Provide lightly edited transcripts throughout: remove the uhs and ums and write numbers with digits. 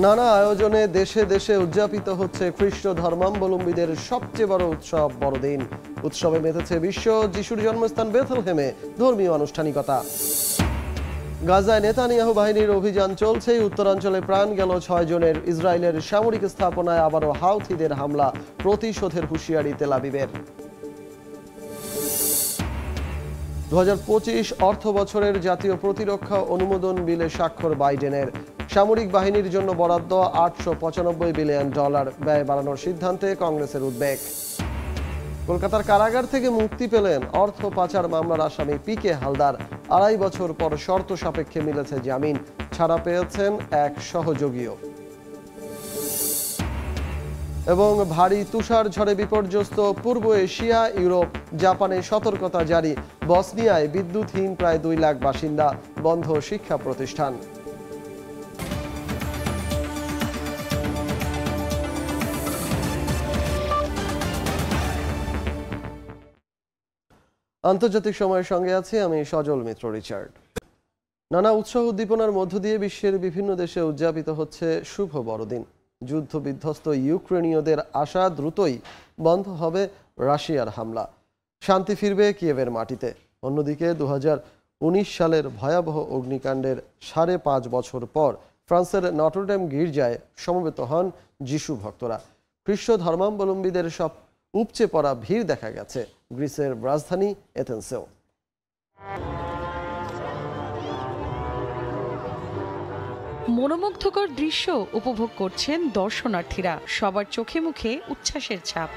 নানা আয়োজনে দেশে দেশে উদযাপিত হচ্ছে খ্রিস্ট ধর্মাবলম্বীদের সবচেয়ে বড় উৎসব বড়দিন। উৎসবে মেতেছে বিশ্ব যিশুর জন্মস্থান বেথলেহেমে ধর্মীয় আনুষ্ঠানিকতা। গাজায় নেতানিয়াহু বাহিনীর অভিযান চলছে। উত্তরাঞ্চলে প্রাণ গেল 6 জনের। ইসরায়েলের সামরিক স্থাপনায় আবারও হাউথিদের হামলা, প্রতিশোধের হুঁশিয়ারি তেল আবিবের। 2025 অর্থ বছরের জাতীয় প্রতিরক্ষা অনুমোদন বিলে স্বাক্ষর বাইডেনের। সামরিক বাহিনীর জন্য বরাদ্দ $895 বিলিয়ন। ব্যয় বাড়ানোর সিদ্ধান্তে কংগ্রেসের উদ্বেগ। কলকাতার কারাগার থেকে মুক্তি পেলেন অর্থ পাচার মামলার আসামি পিকে হালদার। 2.5 বছর পর শর্ত সাপেক্ষে মিলেছে জামিন। ছাড়া পেয়েছেন এক সহযোগীও। এবং ভারী তুষার ঝড়ে বিপর্যস্ত পূর্ব এশিয়া, ইউরোপ, জাপানে সতর্কতা জারি। বসনিয়ায় বিদ্যুৎহীন প্রায় 2 লাখ বাসিন্দা, বন্ধ শিক্ষা প্রতিষ্ঠান। আন্তর্জাতিক সময়ের সঙ্গে আছি আমি সজল মিত্র রিচার্ড। নানা উৎসাহ উদ্দীপনার মধ্য দিয়ে বিশ্বের বিভিন্ন দেশে উদযাপিত হচ্ছে শুভ বড়দিন। যুদ্ধ বিধ্বস্ত ইউক্রেনীয়দের আশা দ্রুতই বন্ধ হবে রাশিয়ার হামলা, শান্তি ফিরবে কিয়েভের মাটিতে। অন্যদিকে 2019 সালের ভয়াবহ অগ্নিকাণ্ডের 5.5 বছর পর ফ্রান্সের নটরডেম গির্জায় সমবেত হন যিশু ভক্তরা। খ্রিস্ট ধর্মাবলম্বীদের সব উপচে পড়া ভিড় দেখা গেছে গ্রিসের রাজধানী এথেন্সেও। মনোমুগ্ধকর দৃশ্য উপভোগ করছেন দর্শনার্থীরা, সবার চোখে মুখে উচ্ছ্বাসের ছাপ।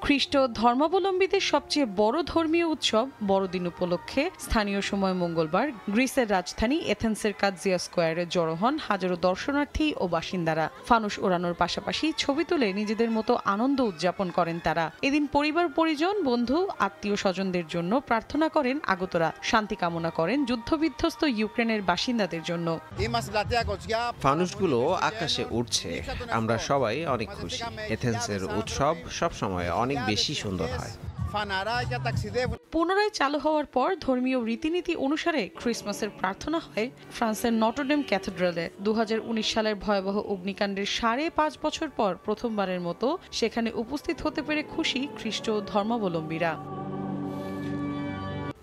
খ্রিস্ট ধর্মাবলম্বীদের সবচেয়ে বড় ধর্মীয় উৎসব বড়দিন উপলক্ষে স্থানীয় সময় মঙ্গলবার গ্রিসের রাজধানী এথেন্সের কাজিয়া স্কোয়ারে জড়ো হন হাজারো দর্শনার্থী ও বাসিন্দারা। ফানুস ওড়ানোর পাশাপাশি ছবি তুলে নিজেদের মতো আনন্দ উদযাপন করেন তারা। এদিন পরিবার পরিজন, বন্ধু, আত্মীয় স্বজনদের জন্য প্রার্থনা করেন আগতরা। শান্তি কামনা করেন যুদ্ধবিধ্বস্ত ইউক্রেনের বাসিন্দাদের জন্য। ফানুসগুলো আকাশে উঠছে, আমরা সবাই অনেক খুশি। এথেন্সের উৎসব সবসময় অনেক বেশি সুন্দর হয়। পুনরায় চালু হওয়ার পর ধর্মীয় রীতিনীতি অনুসারে ক্রিসমাসের প্রার্থনা হয় ফ্রান্সের নটরডেম ক্যাথেড্রালে। 2019 সালের ভয়াবহ অগ্নিকাণ্ডের 5.5 বছর পর প্রথমবারের মতো সেখানে উপস্থিত হতে পেরে খুশি খ্রিস্ট ধর্মাবলম্বীরা।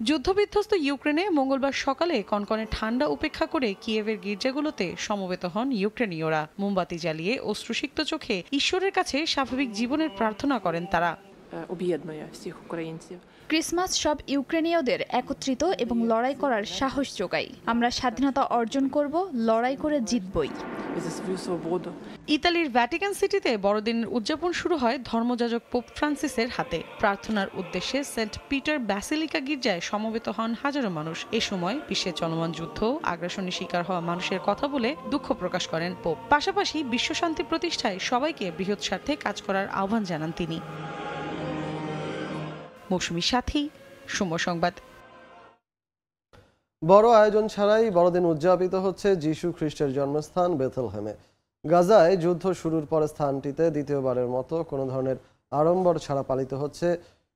যুদ্ধবিধ্বস্ত ইউক্রেনে মঙ্গলবার সকালে কনকনে ঠান্ডা উপেক্ষা করে কিয়েভের গির্জাগুলোতে সমবেত হন ইউক্রেনীয়রা। মোমবাতি জ্বালিয়ে অশ্রুসিক্ত চোখে ঈশ্বরের কাছে স্বাভাবিক জীবনের প্রার্থনা করেন তারা। ক্রিসমাস সব ইউক্রেনীয়দের একত্রিত এবং লড়াই করার সাহস যোগায়। আমরা স্বাধীনতা অর্জন করব, লড়াই করে জিতবই। ইতালির ভ্যাটিকান সিটিতে বড়দিনের উদযাপন শুরু হয় ধর্মযাজক পোপ ফ্রান্সিসের হাতে। প্রার্থনার উদ্দেশ্যে সেন্ট পিটার ব্যাসিলিকা গির্জায় সমবেত হন হাজারো মানুষ। এ সময় বিশ্বে চলমান যুদ্ধ, আগ্রাসনের শিকার হওয়া মানুষের কথা বলে দুঃখ প্রকাশ করেন পোপ। পাশাপাশি বিশ্বশান্তি প্রতিষ্ঠায় সবাইকে বৃহৎ স্বার্থে কাজ করার আহ্বান জানান তিনি। মৌসুমী সাথী, সময় সংবাদ। বড় আয়োজন ছাড়াই বড়দিন উদযাপিত হচ্ছে যিশু খ্রিস্টের জন্মস্থান বেথলেহেমে। গাজায় যুদ্ধ শুরুর পর স্থানটিতে দ্বিতীয়বারের মতো কোনো ধরনের আড়ম্বর ছাড়া পালিত হচ্ছে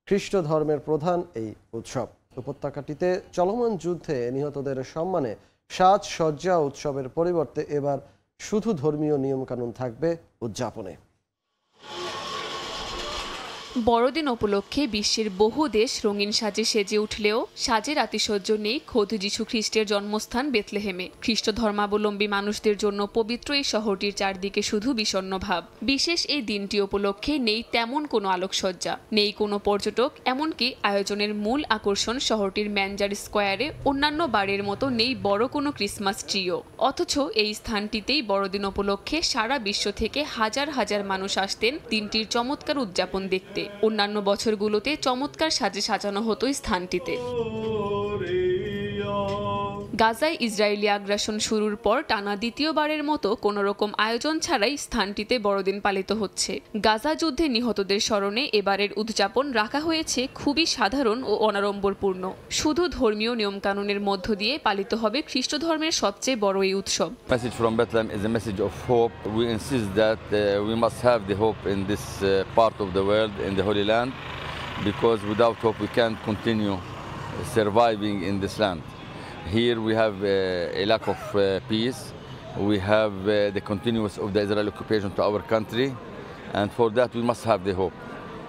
খ্রিস্ট ধর্মের প্রধান এই উৎসব। উপত্যকাটিতে চলমান যুদ্ধে নিহতদের সম্মানে সাজসজ্জা উৎসবের পরিবর্তে এবার শুধু ধর্মীয় নিয়মকানুন থাকবে উদযাপনে। বড়দিন উপলক্ষে বিশ্বের বহু দেশ রঙিন সাজে সেজে উঠলেও সাজের আতিশয্য নেই খোদ যিশু খ্রিস্টের জন্মস্থান বেথলেহেমে। খ্রিস্ট ধর্মাবলম্বী মানুষদের জন্য পবিত্র এই শহরটির চারদিকে শুধু বিষণ্ণ ভাব। বিশেষ এই দিনটি উপলক্ষে নেই তেমন কোনো আলোকসজ্জা, নেই কোনো পর্যটক, এমনকি আয়োজনের মূল আকর্ষণ শহরটির ম্যানজার স্কোয়ারে অন্যান্য বারের মতো নেই বড় কোনো ক্রিসমাস ট্রিও। অথচ এই স্থানটিতেই বড়দিন উপলক্ষে সারা বিশ্ব থেকে হাজার হাজার মানুষ আসতেন দিনটির চমৎকার উদযাপন দেখতে। অন্যান্য বছরগুলোতে চমৎকার সাজে সাজানো হতো স্থানটিতে। গাজায় ইসরায়েলি আগ্রাসন শুরুর পর টানা দ্বিতীয়বারের মতো কোনো রকম আয়োজন ছাড়াই স্থানটিতে বড়দিন পালিত হচ্ছে। গাজা যুদ্ধে নিহতদের স্মরণে এবারের উদযাপন রাখা হয়েছে খুবই সাধারণ ও অনাড়ম্বরপূর্ণ। শুধু ধর্মীয় নিয়মকানুনের মধ্য দিয়ে পালিত হবে খ্রিস্ট ধর্মের সবচেয়ে বড় এই উৎসব। Message from Bethlehem is a message of hope. We insist that we must have the hope in this part of the world, in the Holy Land, because without hope we can't continue surviving in this land. Here we have a lack of peace, We have the continuance of the Israeli occupation to our country, and for that we must have the hope.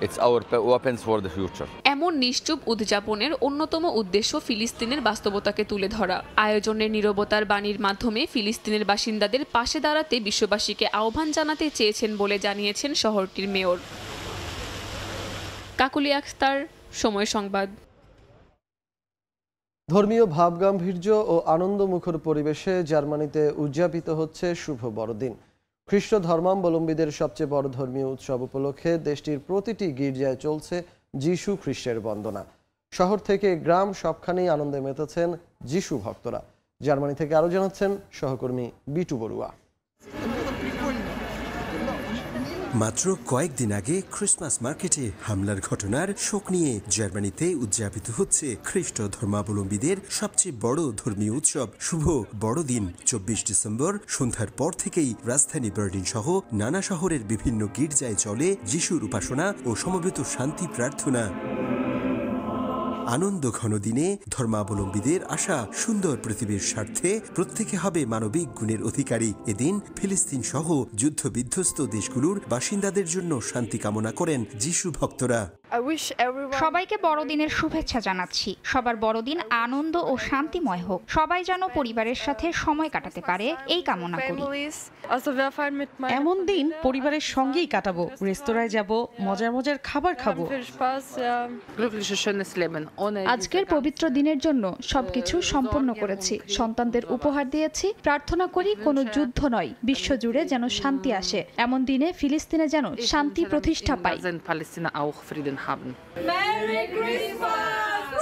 It's our weapons for the future. এমন নিশ্চুপ উদযাপনের অন্যতম উদ্দেশ্য ফিলিস্তিনের বাস্তবতাকে তুলে ধরা। আয়োজনের নীরবতার বাণীর মাধ্যমে ফিলিস্তিনের বাসিন্দাদের পাশে দাঁড়াতে বিশ্ববাসীকে আহ্বান জানাতে চেয়েছেন বলে জানিয়েছেন শহরটির মেয়র। কাকুলি আখতার, সময় সংবাদ। ধর্মীয় ভাবগাম্ভীর্য ও আনন্দমুখর পরিবেশে জার্মানিতে উদযাপিত হচ্ছে শুভ বড়দিন। খ্রিস্ট ধর্মাবলম্বীদের সবচেয়ে বড় ধর্মীয় উৎসব উপলক্ষে দেশটির প্রতিটি গির্জায় চলছে যিশু খ্রিস্টের বন্দনা। শহর থেকে গ্রাম সবখানেই আনন্দে মেতেছেন যিশু ভক্তরা। জার্মানি থেকে আরও জানাচ্ছেন সহকর্মী বিটু বড়ুয়া। মাত্র কয়েকদিন আগে ক্রিসমাস মার্কেটে হামলার ঘটনার শোক নিয়ে জার্মানিতে উদযাপিত হচ্ছে খ্রিস্ট ধর্মাবলম্বীদের সবচেয়ে বড় ধর্মীয় উৎসব শুভ বড়দিন। 24 ডিসেম্বর সন্ধ্যার পর থেকেই রাজধানী বার্লিন সহ নানা শহরের বিভিন্ন গির্জায় চলে যিশুর উপাসনা ও সমবেত শান্তি প্রার্থনা। আনন্দ ঘন দিনে ধর্মাবলম্বীদের আশা সুন্দর পৃথিবীর স্বার্থে প্রত্যেকে হবে মানবিক গুণের অধিকারী। এদিন ফিলিস্তিন সহ যুদ্ধ বিধ্বস্ত দেশগুলোর বাসিন্দাদের জন্য শান্তি কামনা করেন যিশু ভক্তরা। সবাইকে বড়দিনের শুভেচ্ছা জানাচ্ছি। সবার বড়দিন আনন্দ ও শান্তিময় হোক। সবাই যেন পরিবারের সাথে সময় কাটাতে পারে এই কামনা করি। এমন দিন পরিবারের সঙ্গেই কাটাবো, রেস্তোরাঁয় যাব, মজার মজার খাবার খাবো। আজকের পবিত্র দিনের জন্য সবকিছু সম্পন্ন করেছি। সন্তানদের উপহার দিয়েছি। প্রার্থনা করি কোনো যুদ্ধ নয়, বিশ্বজুড়ে যেন শান্তি আসে। এমন দিনে ফিলিস্তিনে যেন শান্তি প্রতিষ্ঠা পায়।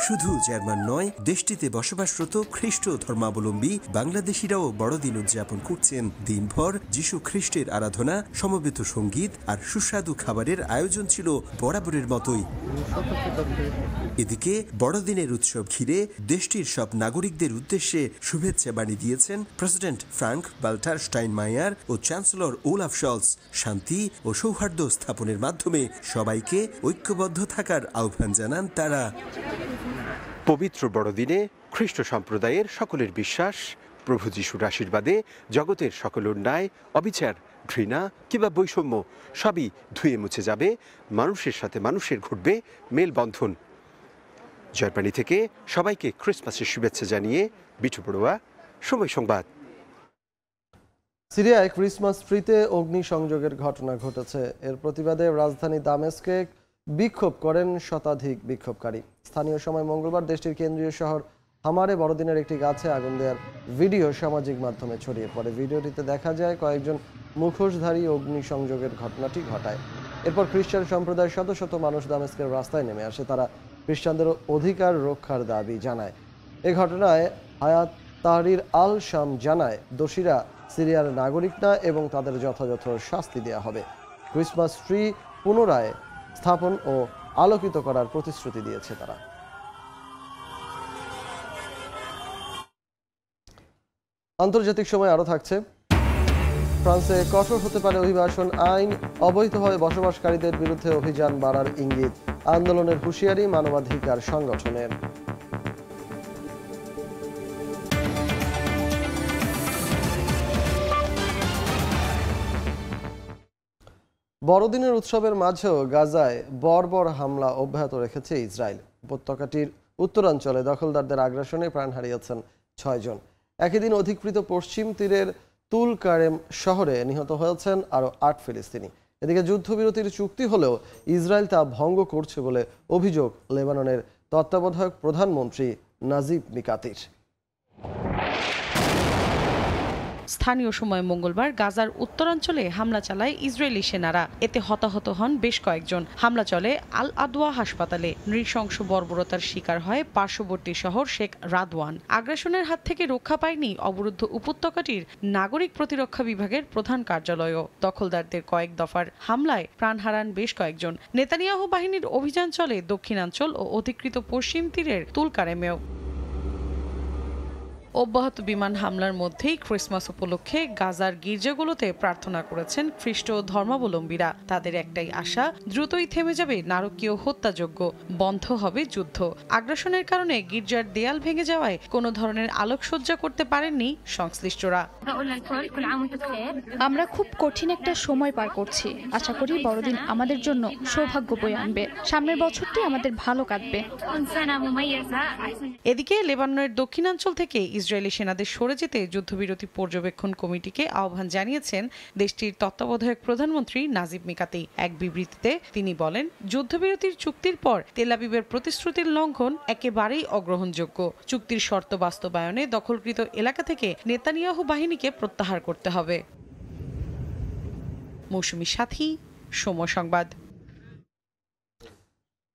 শুধু জার্মান নয়, দেশটিতে বসবাসরত খ্রিস্ট ধর্মাবলম্বী বাংলাদেশিরাও বড়দিন উদযাপন করছেন। দিনভর যিশু খ্রিস্টের আরাধনা, সমবেত সঙ্গীত আর সুস্বাদু খাবারের আয়োজন ছিল বরাবরের মতোই। এদিকে বড়দিনের উৎসব ঘিরে দেশটির সব নাগরিকদের উদ্দেশ্যে শুভেচ্ছা বাণী দিয়েছেন প্রেসিডেন্ট ফ্রাঙ্ক ভাল্টার স্টাইনমায়ার ও চ্যান্সেলর ওলাফ শলস। শান্তি ও সৌহার্দ্য স্থাপনের মাধ্যমে সবাইকে ঐক্যবদ্ধ থাকার আহ্বান জানান তারা। পবিত্র বড়দিনে খ্রিস্ট সম্প্রদায়ের সকলের বিশ্বাস প্রভু যিশুর আশীর্বাদে জগতের সকল অন্যায়, অবিচার, ঘৃণা কিংবা বৈষম্য সবই ধুয়ে মুছে যাবে। মানুষের সাথে মানুষের ঘটবে মেলবন্ধন। জার্মানি থেকে সবাইকে ক্রিসমাসের শুভেচ্ছা জানিয়ে বিটু বড়ুয়া, সময় সংবাদ। সিরিয়ায় ক্রিসমাস ট্রিতে অগ্নিসংযোগের ঘটনা ঘটেছে। এর প্রতিবাদে রাজধানী দামেস্কে বিক্ষোভ করেন শতাধিক বিক্ষোভকারী। স্থানীয় সময় মঙ্গলবার দেশটির কেন্দ্রীয় শহর হামারে বড়দিনের একটি গাছে আগুন দেওয়ার ভিডিও সামাজিক মাধ্যমে ছড়িয়ে পড়ে। ভিডিওটিতে দেখা যায় কয়েকজন মুখোশধারী অগ্নিসংযোগের ঘটনাটি ঘটায়। এরপর খ্রিস্টান সম্প্রদায়ের শত শত মানুষ দামেস্কের রাস্তায় নেমে আসে। তারা খ্রিস্টানদের অধিকার রক্ষার দাবি জানায়। এ ঘটনায় হায়াত তাহরির আল শাম জানায়, দোষীরা সিরিয়ার নাগরিক না এবং তাদের যথাযথ শাস্তি দেওয়া হবে। ক্রিসমাস ট্রি পুনরায় স্থাপন ও আলোকিত করার প্রতিশ্রুতি দিয়েছে তারা। আন্তর্জাতিক সময় আরও থাকছে। ফ্রান্সে কঠোর হতে পারে অভিবাসন আইন, অবৈধভাবে বসবাসকারীদের বিরুদ্ধে অভিযান বাড়ার ইঙ্গিত। আন্দোলনের হুঁশিয়ারি মানবাধিকার সংগঠনের। বড়দিনের উৎসবের মাঝেও গাজায় বর্বর হামলা অব্যাহত রেখেছে ইসরায়েল। উপত্যকাটির উত্তরাঞ্চলে দখলদারদের আগ্রাসনে প্রাণ হারিয়েছেন 6 জন। একই দিন অধিকৃত পশ্চিম তীরের তুল কারেম শহরে নিহত হয়েছেন আরও 8 ফিলিস্তিনি। এদিকে যুদ্ধবিরতির চুক্তি হলেও ইসরায়েল তা ভঙ্গ করছে বলে অভিযোগ লেবাননের তত্ত্বাবধায়ক প্রধানমন্ত্রী নাজিব মিকাতির। স্থানীয় সময় মঙ্গলবার গাজার উত্তরাঞ্চলে হামলা চালায় ইসরায়েলি সেনারা। এতে হতাহত হন বেশ কয়েকজন। হামলা চলে আল আদওয়া হাসপাতালে। নৃশংস বর্বরতার শিকার হয় পার্শ্ববর্তী শহর শেখ রাদওয়ান। আগ্রাসনের হাত থেকে রক্ষা পায়নি অবরুদ্ধ উপত্যকাটির নাগরিক প্রতিরক্ষা বিভাগের প্রধান কার্যালয়ও। দখলদারদের কয়েক দফার হামলায় প্রাণ হারান বেশ কয়েকজন। নেতানিয়াহু বাহিনীর অভিযান চলে দক্ষিণাঞ্চল ও অধিকৃত পশ্চিম তীরের তুলকারেমেও। অব্যাহত বিমান হামলার মধ্যেই ক্রিসমাস উপলক্ষে গাজার গির্জাগুলোতে প্রার্থনা করেছেন খ্রিস্ট ধর্মাবলম্বীরা। তাদের একটাই আশা, দ্রুতই থেমে যাবে নারকীয় হত্যাযজ্ঞ, বন্ধ হবে যুদ্ধ। আগ্রাসনের কারণে গির্জার দেয়াল ভেঙে যাওয়ায় কোনো ধরনের আলোকসজ্জা করতে পারেননি সংশ্লিষ্টরা। আমরা খুব কঠিন একটা সময় পার করছি। আশা করি বড়দিন আমাদের জন্য সৌভাগ্য বয়ে আনবে। সামনের বছরটি আমাদের ভালো কাটবে। এদিকে লেবাননের দক্ষিণাঞ্চল থেকে ইসরায়েলি সেনাদের সরে যেতে যুদ্ধবিরতি পর্যবেক্ষণ কমিটিকে আহ্বান জানিয়েছেন দেশটির তত্ত্বাবধায়ক প্রধানমন্ত্রী নাজিব মিকাতি। এক বিবৃতিতে তিনি বলেন, যুদ্ধবিরতির চুক্তির পর তেল আবিবের প্রতিশ্রুতির লঙ্ঘন একেবারেই অগ্রহণযোগ্য। চুক্তির শর্ত বাস্তবায়নে দখলকৃত এলাকা থেকে নেতানিয়াহু বাহিনীকে প্রত্যাহার করতে হবে। মৌসুমী সাথী, সময় সংবাদ।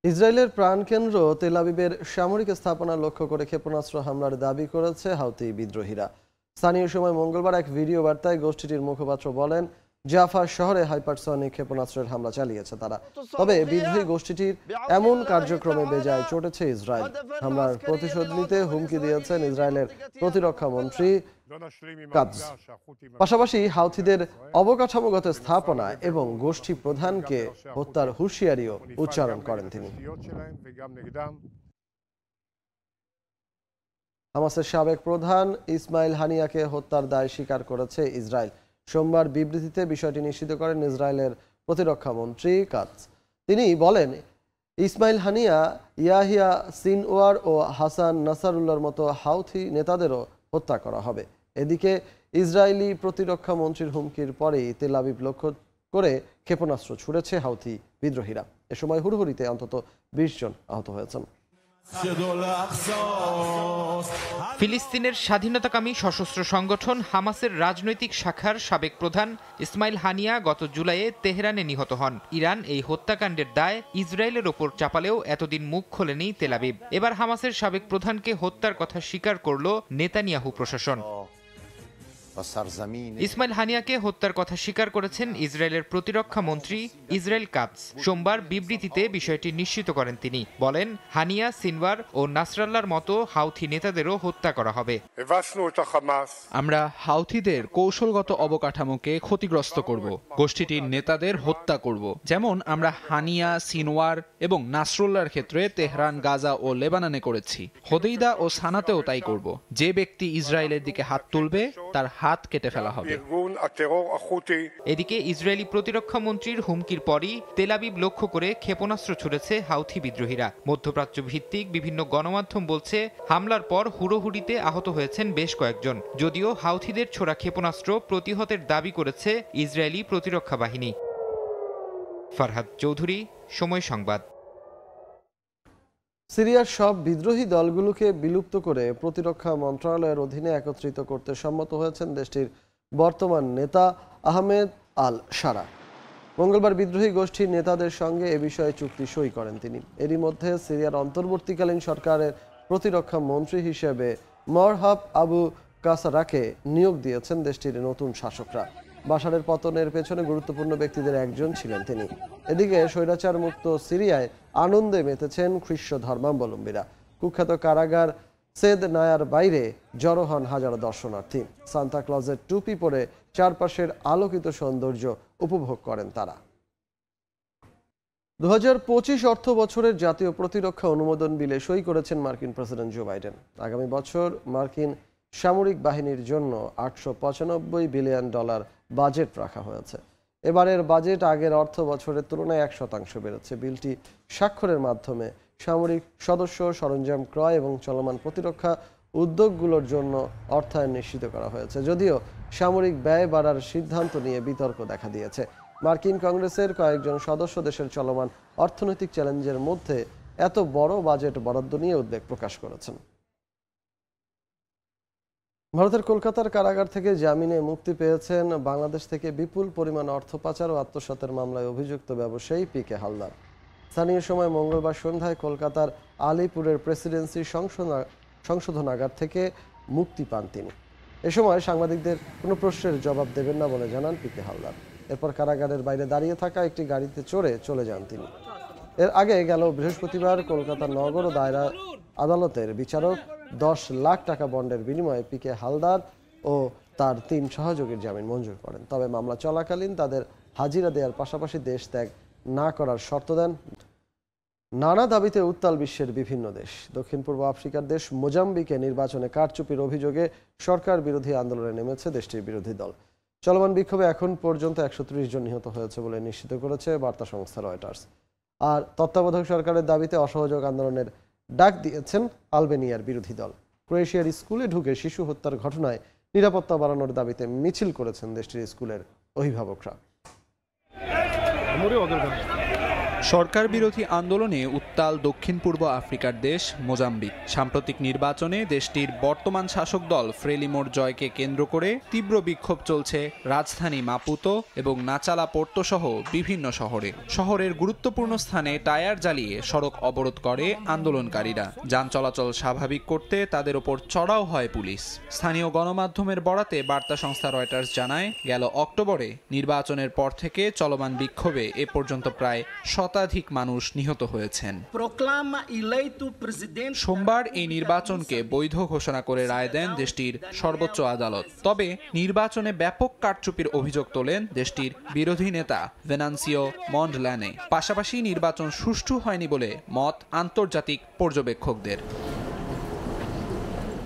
ইসরায়েলের প্রাণকেন্দ্র তেল আবিবের সামরিক স্থাপনা লক্ষ্য করে ক্ষেপণাস্ত্র হামলার দাবি করেছে হাউথি বিদ্রোহীরা। স্থানীয় সময় মঙ্গলবার এক ভিডিও বার্তায় গোষ্ঠীটির মুখপাত্র বলেন, জাফা শহরে হাইপারসনিক ক্ষেপণাস্ত্রের হামলা চালিয়েছে তারা। তবে বিদ্রোহী গোষ্ঠীটির এমন কার্যক্রমে বেজায় চটেছে ইসরায়েল। হামলার প্রতিশোধ নিতে হুমকি দিয়েছেন ইসরায়েলের প্রতিরক্ষা মন্ত্রী কাতজ। পাশাপাশি হাউথিদের অবকাঠামোগত স্থাপনা এবং গোষ্ঠী প্রধানকে হত্যার হুঁশিয়ারিও উচ্চারণ করেন তিনি। হামাসের সাবেক প্রধান ইসমাইল হানিয়াকে হত্যার দায় স্বীকার করেছে ইসরায়েল। সোমবার বিবৃতিতে বিষয়টি নিশ্চিত করেন ইসরায়েলের প্রতিরক্ষা মন্ত্রী কাতজ। তিনি বলেন, ইসমাইল হানিয়া, ইয়াহিয়া সিনওয়ার ও হাসান নাসারুল্লাহর মতো হাউথি নেতাদেরও হত্যা করা হবে। এদিকে ইসরায়েলি প্রতিরক্ষা মন্ত্রীর হুমকির পরেই তেল আবিব লক্ষ্য করে ক্ষেপণাস্ত্র ছুড়েছে হাউথি বিদ্রোহীরা। এ সময় হুড়হুড়িতে অন্তত 20 জন আহত হয়েছেন। ফিলিস্তিনের স্বাধীনতাকামী সশস্ত্র সংগঠন হামাসের রাজনৈতিক শাখার সাবেক প্রধান ইসমাইল হানিয়া গত জুলাইয়ে তেহরানে নিহত হন। ইরান এই হত্যাকাণ্ডের দায় ইসরায়েলের ওপর চাপালেও এতদিন মুখ খোলেনি তেল আবিব। এবার হামাসের সাবেক প্রধানকে হত্যার কথা স্বীকার করল নেতানিয়াহু প্রশাসন। ইসমাইল হানিয়াকে হত্যার কথা স্বীকার করেছেন ইসরায়েলের প্রতিরক্ষা মন্ত্রী ইসরায়েল কাতজ। সোমবার বিবৃতিতে বিষয়টি নিশ্চিত করেন তিনি। বলেন, হানিয়া, সিনওয়ার ও নাসরাল্লাহর মতো হাউথি নেতাদেরও হত্যা করা হবে। আমরা হাউথিদের কৌশলগত অবকাঠামোকে ক্ষতিগ্রস্ত করব, গোষ্ঠীটির নেতাদের হত্যা করব, যেমন আমরা হানিয়া, সিনওয়ার এবং নাসরুল্লাহর ক্ষেত্রে তেহরান, গাজা ও লেবাননে করেছি। হোদেইদা ও সানাতেও তাই করব। যে ব্যক্তি ইসরায়েলের দিকে হাত তুলবে তার হাত কেটে ফেলা হবে। এদিকে ইসরায়েলি প্রতিরক্ষা মন্ত্রীর হুমকির পরই তেল আবিব লক্ষ্য করে ক্ষেপণাস্ত্র ছুড়েছে হাউথি বিদ্রোহীরা। মধ্যপ্রাচ্য ভিত্তিক বিভিন্ন গণমাধ্যম বলছে, হামলার পর হুড়োহুড়িতে আহত হয়েছেন বেশ কয়েকজন। যদিও হাউথিদের ছোড়া ক্ষেপণাস্ত্র প্রতিহতের দাবি করেছে ইসরায়েলি প্রতিরক্ষা বাহিনী। ফারহাদ চৌধুরী, সময় সংবাদ। সিরিয়ার সব বিদ্রোহী দলগুলোকে বিলুপ্ত করে প্রতিরক্ষা মন্ত্রণালয়ের অধীনে একত্রিত করতে সম্মত হয়েছেন দেশটির বর্তমান নেতা আহমেদ আল শারা। মঙ্গলবার বিদ্রোহী গোষ্ঠীর নেতাদের সঙ্গে এ বিষয়ে চুক্তি সই করেন তিনি। এরই মধ্যে সিরিয়ার অন্তর্বর্তীকালীন সরকারের প্রতিরক্ষা মন্ত্রী হিসেবে মরহাব আবু কাসারাকে নিয়োগ দিয়েছেন দেশটির নতুন শাসকরা। বাশারের পতনের পেছনে গুরুত্বপূর্ণ ব্যক্তিদের একজন ছিলেন তিনি। এদিকে স্বৈরাচার মুক্ত সিরিয়ায় আনন্দে মেতেছেন খ্রিস্ট ধর্মাবলম্বীরা। কুখ্যাত কারাগার সেদ নায়ার বাইরে জড়ো হন হাজারো দর্শনার্থী। সান্তা ক্লজের টুপি পরে চারপাশের আলোকিত সৌন্দর্য উপভোগ করেন তারা। 2025 অর্থ বছরের জাতীয় প্রতিরক্ষা অনুমোদন বিলে সই করেছেন মার্কিন প্রেসিডেন্ট জো বাইডেন। আগামী বছর মার্কিন সামরিক বাহিনীর জন্য $895 বিলিয়ন বাজেট রাখা হয়েছে। এবারের বাজেট আগের অর্থ বছরের তুলনায় 1% বেড়েছে। বিলটি স্বাক্ষরের মাধ্যমে সামরিক সদস্য, সরঞ্জাম ক্রয় এবং চলমান প্রতিরক্ষা উদ্যোগগুলোর জন্য অর্থায়ন নিশ্চিত করা হয়েছে। যদিও সামরিক ব্যয় বাড়ার সিদ্ধান্ত নিয়ে বিতর্ক দেখা দিয়েছে। মার্কিন কংগ্রেসের কয়েকজন সদস্য দেশের চলমান অর্থনৈতিক চ্যালেঞ্জের মধ্যে এত বড় বাজেট বরাদ্দ নিয়ে উদ্বেগ প্রকাশ করেছেন। ভারতের কলকাতার কারাগার থেকে জামিনে মুক্তি পেয়েছেন বাংলাদেশ থেকে বিপুল পরিমাণ অর্থ পাচার ও আত্মসাতের মামলায় অভিযুক্ত ব্যবসায়ী পিকে হালদার। স্থানীয় সময় মঙ্গলবার সন্ধ্যায় কলকাতার আলিপুরের প্রেসিডেন্সি সংশোধনাগার থেকে মুক্তি পান তিনি। এ সময় সাংবাদিকদের কোনো প্রশ্নের জবাব দেবেন না বলে জানান পিকে হালদার। এরপর কারাগারের বাইরে দাঁড়িয়ে থাকা একটি গাড়িতে চড়ে চলে যান তিনি। এর আগে গেল বৃহস্পতিবার কলকাতা নগর ও দায়রা আদালতের বিচারক 10 লাখ টাকা বন্ডের বিনিময়ে পিকে হালদার ও তার 3 সহযোগীর জামিন মঞ্জুর করেন। তবে মামলা চলাকালীন তাদের হাজিরা দেওয়ার পাশাপাশি দেশ ত্যাগ না করার শর্ত দেন। নানা দাবিতে উত্তাল বিশ্বের বিভিন্ন দেশ। দক্ষিণ পূর্ব আফ্রিকার দেশ মোজাম্বিকে নির্বাচনে কারচুপির অভিযোগে সরকার বিরোধী আন্দোলনে নেমেছে দেশটির বিরোধী দল। চলমান বিক্ষোভে এখন পর্যন্ত 130 জন নিহত হয়েছে বলে নিশ্চিত করেছে বার্তা সংস্থা রয়টার্স। আর তত্ত্বাবধায়ক সরকারের দাবিতে অসহযোগ আন্দোলনের ডাক দিয়েছেন আলবেনিয়ার বিরোধী দল। ক্রোয়েশিয়ার স্কুলে ঢুকে শিশু হত্যার ঘটনায় নিরাপত্তা বাড়ানোর দাবিতে মিছিল করেছেন দেশটির স্কুলের অভিভাবকরা। সরকার বিরোধী আন্দোলনে উত্তাল দক্ষিণ পূর্ব আফ্রিকার দেশ মোজাম্বিক। সাম্প্রতিক নির্বাচনে দেশটির বর্তমান শাসক দল ফ্রেলিমোর জয়কে কেন্দ্র করে তীব্র বিক্ষোভ চলছে রাজধানী মাপুতো এবং নাচালা পোর্তো সহ বিভিন্ন শহরে। শহরের গুরুত্বপূর্ণ স্থানে টায়ার জ্বালিয়ে সড়ক অবরোধ করে আন্দোলনকারীরা। যান চলাচল স্বাভাবিক করতে তাদের ওপর চড়াও হয় পুলিশ। স্থানীয় গণমাধ্যমের বরাতে বার্তা সংস্থা রয়টার্স জানায়, গেল অক্টোবরে নির্বাচনের পর থেকে চলমান বিক্ষোভে এ পর্যন্ত প্রায় শতাধিক মানুষ নিহত হয়েছেন। সোমবার এই নির্বাচনকে বৈধ ঘোষণা করে রায় দেন দেশটির সর্বোচ্চ আদালত। তবে নির্বাচনে ব্যাপক কারচুপির অভিযোগ তোলেন দেশটির বিরোধী নেতা ভেনান্সিও মন্ডলানে। পাশাপাশি নির্বাচন সুষ্ঠু হয়নি বলে মত আন্তর্জাতিক পর্যবেক্ষকদের।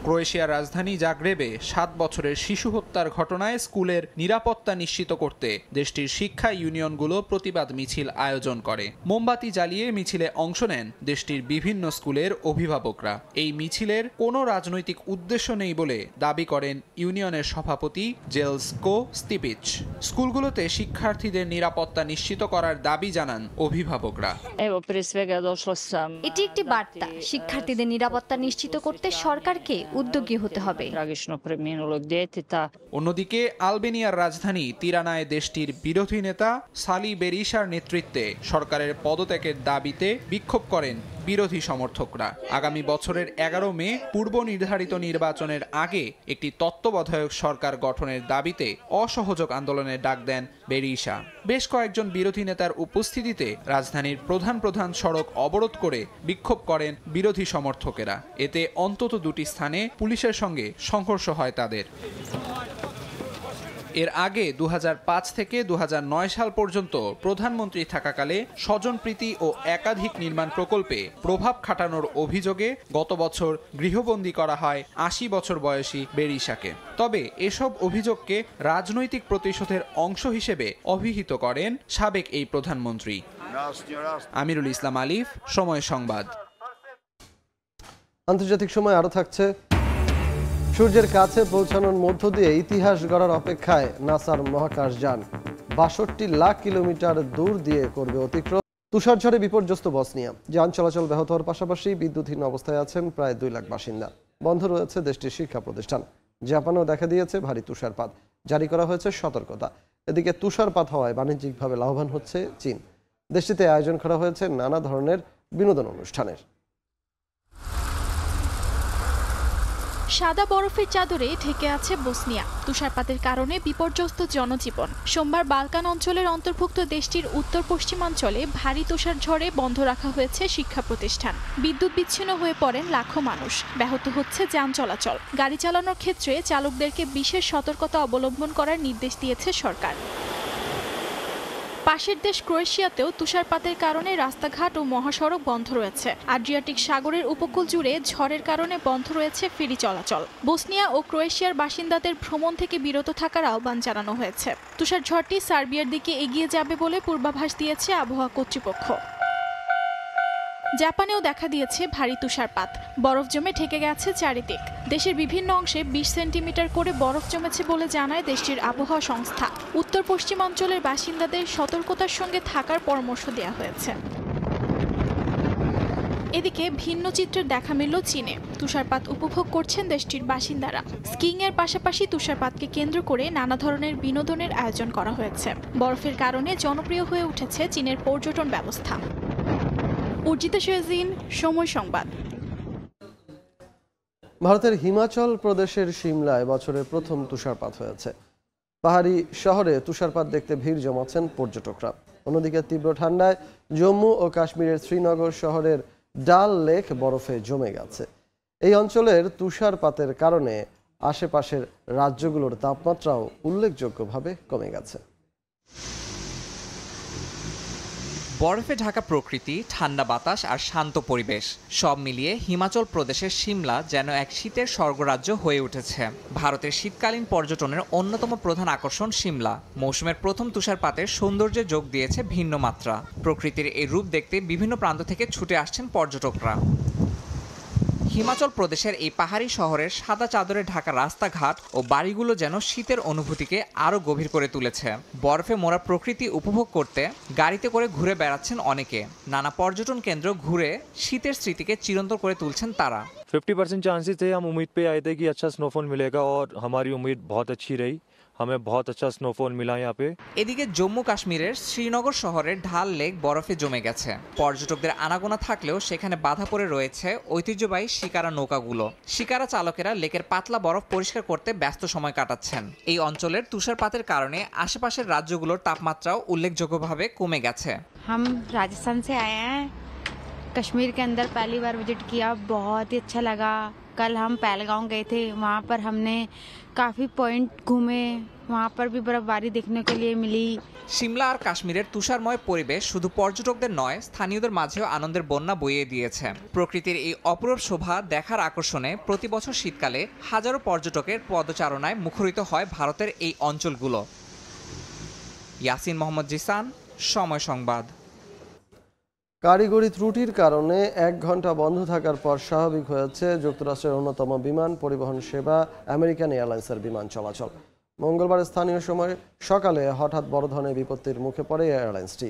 ক্রোয়েশিয়ার রাজধানী জাগ্রেবে 7 বছরের শিশু হত্যার ঘটনায় স্কুলের নিরাপত্তা নিশ্চিত করতে দেশটির শিক্ষা ইউনিয়নগুলো প্রতিবাদ মিছিল আয়োজন করে। মোমবাতি জ্বালিয়ে মিছিলে অংশ নেন দেশটির বিভিন্ন স্কুলের অভিভাবকরা। এই মিছিলের কোনো রাজনৈতিক উদ্দেশ্য নেই বলে দাবি করেন ইউনিয়নের সভাপতি জেলসকো স্তিপিচ। স্কুলগুলোতে শিক্ষার্থীদের নিরাপত্তা নিশ্চিত করার দাবি জানান অভিভাবকরা। এটি একটি বার্তা, শিক্ষার্থীদের নিরাপত্তা নিশ্চিত করতে সরকারকে উদ্যোগী হতে হবে। অন্যদিকে আলবেনিয়ার রাজধানী তিরানায় দেশটির বিরোধী নেতা সালি বেরিশার নেতৃত্বে সরকারের পদত্যাগের দাবিতে বিক্ষোভ করেন বিরোধী সমর্থকরা। আগামী বছরের 11 মে পূর্ব নির্ধারিত নির্বাচনের আগে একটি তত্ত্বাবধায়ক সরকার গঠনের দাবিতে অসহযোগ আন্দোলনের ডাক দেন বেরিশা। বেশ কয়েকজন বিরোধী নেতার উপস্থিতিতে রাজধানীর প্রধান সড়ক অবরোধ করে বিক্ষোভ করেন বিরোধী সমর্থকেরা। এতে অন্তত 2টি স্থানে পুলিশের সঙ্গে সংঘর্ষ হয় তাদের। এর আগে 2005 থেকে 2009 সাল পর্যন্ত প্রধানমন্ত্রী থাকাকালে স্বজনপ্রীতি ও একাধিক নির্মাণ প্রকল্পে প্রভাব খাটানোর অভিযোগে গত বছর গৃহবন্দী করা হয় 80 বছর বয়সী বেরিশাকে। তবে এসব অভিযোগকে রাজনৈতিক প্রতিশোধের অংশ হিসেবে অভিহিত করেন সাবেক এই প্রধানমন্ত্রী। আমিরুল ইসলাম আলিফ, সময় সংবাদ। আন্তর্জাতিক সময় আরো থাকছে। সূর্যের কাছে পৌঁছানোর মধ্য দিয়ে ইতিহাস গড়ার অপেক্ষায় নাসার মহাকাশযান 62 লাখ কিলোমিটার দূর দিয়ে করবে অতিক্রম। তুষারঝড়ে বিপর্যস্ত বসনিয়া। যান চলাচল ব্যাহত হওয়ার পাশাপাশি বিদ্যুৎহীন অবস্থায় আছেন প্রায় 2 লাখ বাসিন্দা। বন্ধ রয়েছে দেশটির শিক্ষা প্রতিষ্ঠান। জাপানেও দেখা দিয়েছে ভারী তুষারপাত, জারি করা হয়েছে সতর্কতা। এদিকে তুষারপাত হওয়ায় বাণিজ্যিকভাবে লাভবান হচ্ছে চীন। দেশটিতে আয়োজন করা হয়েছে নানা ধরনের বিনোদন অনুষ্ঠানের। সাদা বরফের চাদরে ঢেকে আছে বসনিয়া। তুষারপাতের কারণে বিপর্যস্ত জনজীবন। সোমবার বালকান অঞ্চলের অন্তর্ভুক্ত দেশটির উত্তর পশ্চিমাঞ্চলে ভারী তুষার ঝড়ে বন্ধ রাখা হয়েছে শিক্ষা প্রতিষ্ঠান। বিদ্যুৎ বিচ্ছিন্ন হয়ে পড়েন লাখো মানুষ। ব্যাহত হচ্ছে যান চলাচল। গাড়ি চালানোর ক্ষেত্রে চালকদেরকে বিশেষ সতর্কতা অবলম্বন করার নির্দেশ দিয়েছে সরকার। পাশের দেশ ক্রোয়েশিয়াতেও তুষারপাতের কারণে রাস্তাঘাট ও মহাসড়ক বন্ধ রয়েছে। আড্রিয়াটিক সাগরের উপকূল জুড়ে ঝড়ের কারণে বন্ধ রয়েছে ফেরি চলাচল। বসনিয়া ও ক্রোয়েশিয়ার বাসিন্দাদের ভ্রমণ থেকে বিরত থাকার আহ্বান জানানো হয়েছে। তুষারঝড়টি সার্বিয়ার দিকে এগিয়ে যাবে বলে পূর্বাভাস দিয়েছে আবহাওয়া কর্তৃপক্ষ। জাপানেও দেখা দিয়েছে ভারী তুষারপাত। বরফ জমে ঠেকে গেছে চারিদিক। দেশের বিভিন্ন অংশে 20 সেন্টিমিটার করে বরফ জমেছে বলে জানায় দেশটির আবহাওয়া সংস্থা। উত্তর পশ্চিমাঞ্চলের বাসিন্দাদের সতর্কতার সঙ্গে থাকার পরামর্শ দেওয়া হয়েছে। এদিকে ভিন্ন চিত্রের দেখা মিলল চীনে। তুষারপাত উপভোগ করছেন দেশটির বাসিন্দারা। স্কিং এর পাশাপাশি তুষারপাতকে কেন্দ্র করে নানা ধরনের বিনোদনের আয়োজন করা হয়েছে। বরফের কারণে জনপ্রিয় হয়ে উঠেছে চীনের পর্যটন ব্যবস্থা। অর্জিতা শেহজিন, সময় সংবাদ। ভারতের হিমাচল প্রদেশের সিমলায় বছরের প্রথম তুষারপাত হয়েছে। পাহাড়ি শহরে তুষারপাত দেখতে ভিড় জমাচ্ছেন পর্যটকরা। অন্যদিকে তীব্র ঠান্ডায় জম্মু ও কাশ্মীরের শ্রীনগর শহরের ডাল লেক বরফে জমে গেছে। এই অঞ্চলের তুষারপাতের কারণে আশেপাশের রাজ্যগুলোর তাপমাত্রাও উল্লেখযোগ্যভাবে কমে গেছে। বরফে ঢাকা প্রকৃতি, ঠান্ডা বাতাস আর শান্ত পরিবেশ সব মিলিয়ে হিমাচল প্রদেশের সিমলা যেন এক শীতের স্বর্গরাজ্য হয়ে উঠেছে। ভারতের শীতকালীন পর্যটনের অন্যতম প্রধান আকর্ষণ সিমলা। মৌসুমের প্রথম তুষারপাতের সৌন্দর্যে যোগ দিয়েছে ভিন্ন মাত্রা। প্রকৃতির এই রূপ দেখতে বিভিন্ন প্রান্ত থেকে ছুটে আসছেন পর্যটকরা। হিমাচল প্রদেশের এই পাহাড়ি শহরের সাদা চাদরে ঢাকা রাস্তাঘাট ও বাড়িগুলো যেন শীতের অনুভূতিকে আরও গভীর করে তুলেছে। বরফে মোড়া প্রকৃতি উপভোগ করতে গাড়িতে করে ঘুরে বেড়াচ্ছেন অনেকে। নানা পর্যটন কেন্দ্র ঘুরে শীতের স্মৃতিকে চিরন্তন করে তুলছেন তারা। 50% चांसेस थे, हम उम्मीद पे आए थे कि अच्छा स्नोफॉल मिलेगा और हमारी उम्मीद बहुत अच्छी रही। हमें बहुत अच्छा स्नोफॉल मिला यहाँ पे। এদিকে জম্মু কাশ্মীরের শ্রীনগর শহরের ঢাল লেক বরফে জমে গেছে। পর্যটকদের আনাগোনা থাকলেও সেখানে বাধা পড়ে রয়েছে ঐতিহ্যবাহী শিকারা নৌকাগুলো। শিকারা চালকেরা লেকের পাতলা বরফ পরিষ্কার করতে ব্যস্ত সময় কাটাচ্ছেন। এই অঞ্চলের তুষারপাতের কারণে আশেপাশের রাজ্যগুলোর তাপমাত্রাও উল্লেখযোগ্যভাবে কমে গেছে। हम राजस्थान से आए हैं, कश्मीर के अंदर पहली बार विजिट किया, बहुत ही अच्छा लगा। कल हम पहलगांव गए थे, वहाँ पर हमने काफ़ी पॉइंट घूमे, वहाँ पर भी बर्फबारी देखने के लिए मिली। সিমলা আর কাশ্মীরের তুষারময় পরিবেশ শুধু পর্যটকদের নয়, স্থানীয়দের মাঝেও আনন্দের বন্যা বইয়ে দিয়েছে। প্রকৃতির এই অপরূপ শোভা দেখার আকর্ষণে প্রতি বছর শীতকালে হাজারো পর্যটকের পদচারণায় মুখরিত হয় ভারতের এই অঞ্চলগুলো। ইয়াসিন মোহাম্মদ জিসান, সময় সংবাদ। কারিগরি ত্রুটির কারণে 1 ঘন্টা বন্ধ থাকার পর স্বাভাবিক হয়েছে যুক্তরাষ্ট্রের অন্যতম বিমান পরিবহন সেবা আমেরিকান এয়ারলাইন্সের বিমান চলাচল। মঙ্গলবার স্থানীয় সময় সকালে হঠাৎ বড় ধরনের বিপত্তির মুখে পড়ে এয়ারলাইন্সটি।